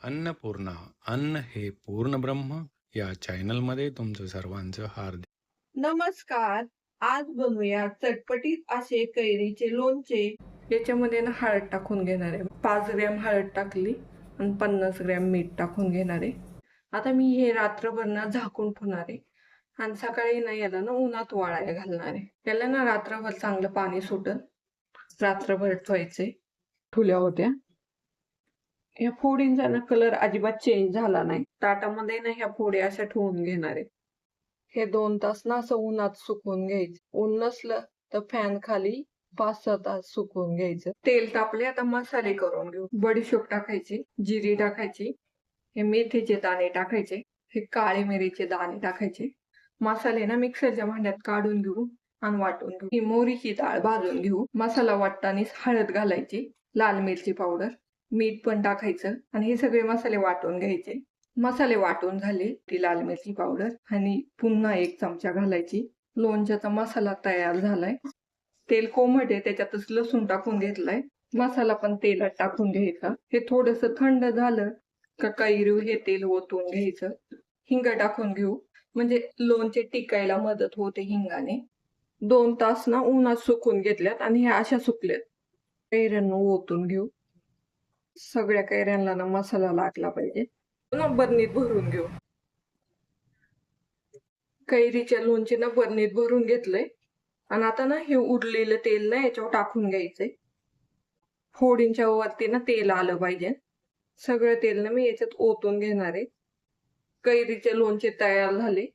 अन्नपूर्णा अन्न हे पूर्ण ब्रह्म या चॅनलमध्ये तुमचं सर्वांचं हार्दिक नमस्कार. आज बनवूया चटपटीत असे कैरीचे लोणचे. याच्यामध्ये ना हळद टाकून घेणार आहे. 5 ग्रॅम हळद टाकली आणि 50 ग्रॅम मीठ टाकून घेणार आहे. आता मी हे रात्रभर ना झाकून ठेवणार आहे आणि सकाळी ना याला ना उन्हात वाळायला घालणार आहे. याला ना रात्रभर चांगलं पाणी सुटल. रात्रभर ठेवायचे. ठुल्या होत्या. या फोडींचा ना कलर अजिबात चेंज झाला नाही. ताटामध्ये ना ह्या फोडी अशा ठेवून घेणार आहे. हे 2 तास ना असं उन्हात सुकवून घ्यायचं. ऊन नसलं तर फॅन खाली 5-6 तास सुकवून घ्यायचं. तेल तापले, आता मसाले करून घेऊ. बडीशोप टाकायची, जिरी टाकायची, हे मेथीचे दाणे टाकायचे, हे काळे मिरीचे दाणे टाकायचे. मसाले ना मिक्सरच्या भांड्यात काढून घेऊ आणि वाटून घेऊ. ही मोहरीची डाळ भाजून घेऊ. मसाला वाटताना हळद घालायची, लाल मिरची पावडर, मीठ पण टाकायचं आणि हे सगळे मसाले वाटून घ्यायचे. मसाले वाटून झाले, ती लाल मिरची पावडर आणि पुन्हा 1 चमचा घालायची. लोणच्याचा मसाला तयार झालाय. तेल कोमट आहे, त्याच्यातच लसूण टाकून घेतलाय. मसाला पण तेलात टाकून घ्यायचा. हे थोडंसं थंड झालं का कैरी हे तेल ओतून घ्यायचं. हिंग टाकून घेऊ, म्हणजे लोणचे टिकायला मदत होते हिंगाने. 2 तास ना उन्हात सुकून घेतल्यात आणि ह्या अशा सुकल्यात. कैऱ्यांना ओतून घेऊ. सगळ्या कैऱ्यांना ना मसाला लागला पाहिजे. ना बरणीत भरून घेऊ. कैरीच्या लोणचे ना बरणीत भरून घेतलंय आणि आता ना हे उरलेलं तेल ना याच्यावर टाकून घ्यायचंय. फोडींच्या वरती ना तेल आलं पाहिजे. सगळं तेल ना मी याच्यात ओतून घेणार आहे. कैरीचे लोणचे तयार झाले.